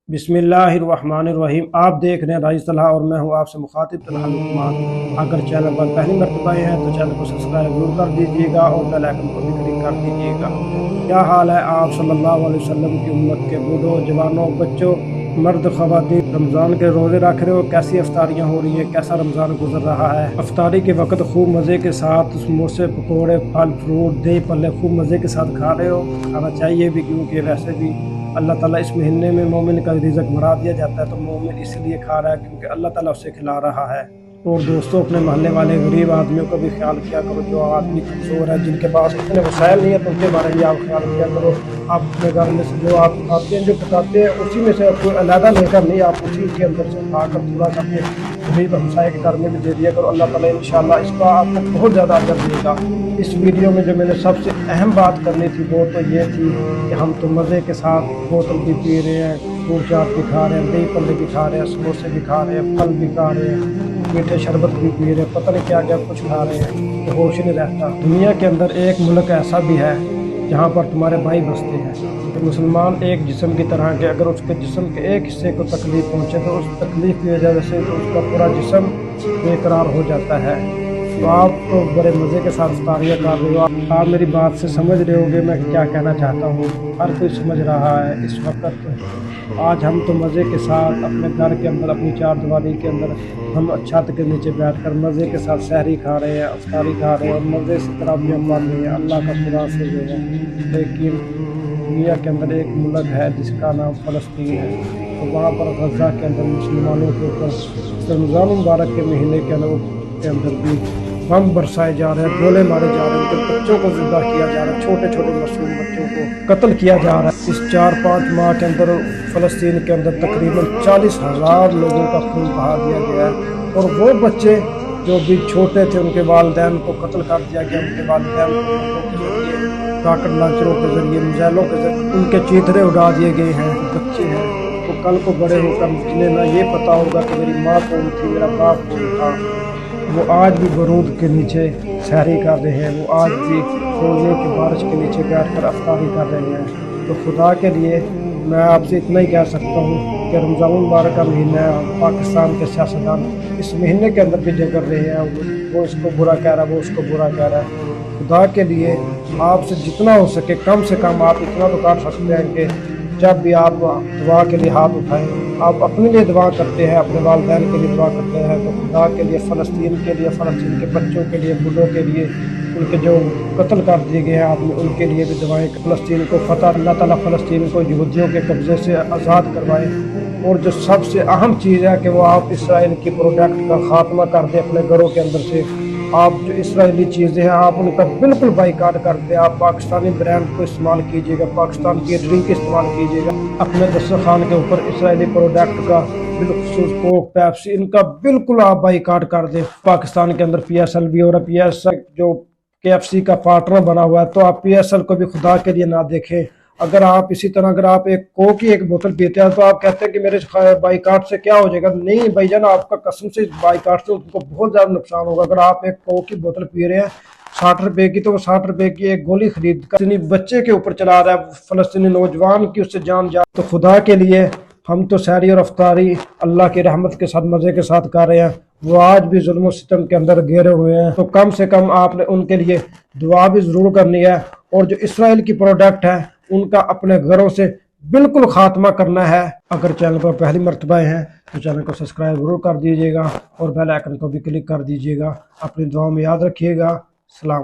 बिस्मिल्लाहिर्रहमानिर्रहीम। आप देख रहे हैं राइस तलहा और मैं हूं आपसे मुखातिब तलहा लुकमान। अगर चैनल पर पहली मर्तबा आए हैं तो चैनल को सब्सक्राइब जरूर कर दीजिएगा और बेल आइकन को भी क्लिक कर दीजिएगा। क्या हाल है आप सल्लल्लाहु अलैहि वसल्लम की उम्मत के बूढ़ों, जवानों, बच्चों, मर्द, ख़वातीन, रमज़ान के रोज़े रख रहे हो? कैसी अफ्तारियाँ हो रही है? कैसा रमज़ान गुजर रहा है? अफ्तारी के वक्त खूब मज़े के साथ समोसे, पकौड़े, फल फ्रूट, दही पल्ले खूब मज़े के साथ खा रहे हो? खाना चाहिए भी, क्योंकि वैसे भी अल्लाह ताला इस महीने में मोमिन का रिज़्क़ बढ़ा दिया जाता है। तो मोमिन इसलिए खा रहा है क्योंकि अल्लाह ताला उसे खिला रहा है। और दोस्तों, अपने मोहल्ले वाले गरीब आदमियों का भी ख्याल किया करो। जो आदमी कमज़ोर है, जिनके पास इतने वसाइल नहीं है, तो उनके बारे में आप ख्याल किया करो। आप अपने घर में से जो आप खाते हैं, जो पकाते हैं, उसी में से कोई अलहदा लेकर नहीं, आप उसी के अंदर से खाकर थोड़ा सा अपने गरीब हमसाए के घर में भी दे दिया करो। अल्लाह ताला इंशाअल्लाह इसका आपको बहुत ज़्यादा अजर देगा। इस वीडियो में जो मैंने सबसे अहम बात करनी थी वो तो ये थी कि हम तो मज़े के साथ बोतल भी पी रहे हैं, फ्रूट चाट भी खा रहे हैं, दही पल्ले भी खा रहे हैं, समोसे भी खा रहे हैं, फल भी खा रहे हैं, मीठे शरबत भी पी रहे हैं, पता नहीं क्या क्या कुछ खा रहे हैं, तो होश ही नहीं रहता। दुनिया के अंदर एक मुल्क ऐसा भी है जहाँ पर तुम्हारे भाई बसते हैं। तो मुसलमान एक जिस्म की तरह के, अगर उसके जिस्म के एक हिस्से को तकलीफ़ पहुँचे तो उस तकलीफ़ की वजह से तो उसका पूरा जिस्म बेकरार हो जाता है। तो आप तो बड़े मज़े के साथ इफ्तारियाँ कर रहे हो। आप मेरी बात से समझ रहे होगे मैं क्या कहना चाहता हूँ। हर कोई समझ रहा है इस वक्त। आज हम तो मज़े के साथ अपने घर के अंदर, अपनी चारदीवारी के अंदर, हम छत के नीचे बैठकर मज़े के साथ सहरी खा रहे हैं, इफ्तारी खा रहे हैं और मज़े से तरावियाँ पढ़ रहे हैं अल्लाह का खुदा से जो है। लेकिन दुनिया के अंदर एक मुल्क है जिसका नाम फ़लस्तीन है। तो वहाँ पर गज़ा के अंदर मुसलमानों के ऊपर रमज़ान मुबारक के महीने के अंदर भी बम बरसाए जा रहे हैं, गोले मारे जा रहे हैं, उनके बच्चों को ज़िंदा किया जा रहा है, छोटे छोटे मासूम बच्चों को कत्ल किया जा रहा है। इस 4-5 माह के अंदर फ़लस्तीन के अंदर तकरीबन 40,000 लोगों का खून बहा दिया गया है। और वो बच्चे जो भी छोटे थे, उनके वालिदैन को कत्ल कर दिया गया। उनके वालिदैन को रॉकेट लॉन्चरों के जरिए, मिसाइलों के जरिए उनके चीथड़े उड़ा दिए गए हैं। बच्चे हैं वो कल को बड़े होकर जिन्हें ना ये पता होगा कि मेरी माँ कौन थी, मेरा बाप कौन था, वो आज भी बरूद के नीचे सहरी कर रहे हैं, वो आज भी रोज़े की बारिश के नीचे बैठकर अफ्तारी कर रहे हैं। तो खुदा के लिए मैं आपसे इतना ही कह सकता हूँ कि रमज़ान मुबारक का महीना है। पाकिस्तान के सियासतदान इस महीने के अंदर भी झगड़ रहे हैं, वो इसको बुरा कह रहा है, वो उसको बुरा कह रहा है। खुदा के लिए आपसे जितना हो सके कम से कम आप इतना तो कर सकते हैं कि जब भी आप दुआ के लिए हाथ उठाएं, आप अपने लिए दुआ करते हैं, अपने वालिदैन के लिए दुआ करते हैं, तो खुदा के लिए, फ़लस्तीन के लिए, फ़लस्तीन के बच्चों के लिए, बूढ़ों के लिए, उनके जो कत्ल कर दिए गए हैं आपने, उनके लिए भी दुआएं। फ़लस्तीन को फ़तह, अल्लाह ताला फ़लस्तीन को यहूदियों के कब्ज़े से आज़ाद करवाए। और जो सबसे अहम चीज़ है कि वो आप इसराइल की प्रोडक्ट का ख़ात्मा कर दें अपने घरों के अंदर से। आप जो इसराइली चीज़ें हैं आप उनका बिल्कुल बाइकाट कर दें। आप पाकिस्तानी ब्रांड को इस्तेमाल कीजिएगा, पाकिस्तान की ड्रिंक इस्तेमाल कीजिएगा अपने दस्तरखान के ऊपर। इसराइली प्रोडक्ट का बिल्कुल कोक, पेप्सी, इनका बिल्कुल आप बाइकाट कर दें। पाकिस्तान के अंदर PSL भी हो रहा है, PSL जो KFC का पार्टनर बना हुआ है, तो आप PSL को भी खुदा के लिए ना देखें। अगर आप इसी तरह अगर आप एक कोक की एक बोतल पीते हैं तो आप कहते हैं कि मेरे बाइकाट से क्या हो जाएगा। नहीं भाईजान, आपका कसम से बाइकाट से उनको बहुत ज़्यादा नुकसान होगा। अगर आप एक कोक की बोतल पी रहे हैं 60 रुपए की, तो वो 60 रुपए की एक गोली खरीद कर बच्चे के ऊपर चला रहा है, फ़लस्तीनी नौजवान की उससे जान जा। तो खुदा के लिए हम तो सहरी और अफ्तारी अल्लाह की रहमत के साथ मज़े के साथ कर रहे हैं। वो आज भी जुल्म और सितम के अंदर घेरे हुए हैं, तो कम से कम आपने उनके लिए दुआ भी ज़रूर करनी है। और जो इसराइल की प्रोडक्ट है उनका अपने घरों से बिल्कुल खात्मा करना है। अगर चैनल पर पहली मर्तबा हैं तो चैनल को सब्सक्राइब जरूर कर दीजिएगा और बेल आइकन को भी क्लिक कर दीजिएगा। अपनी दुआओं में याद रखिएगा। सलाम।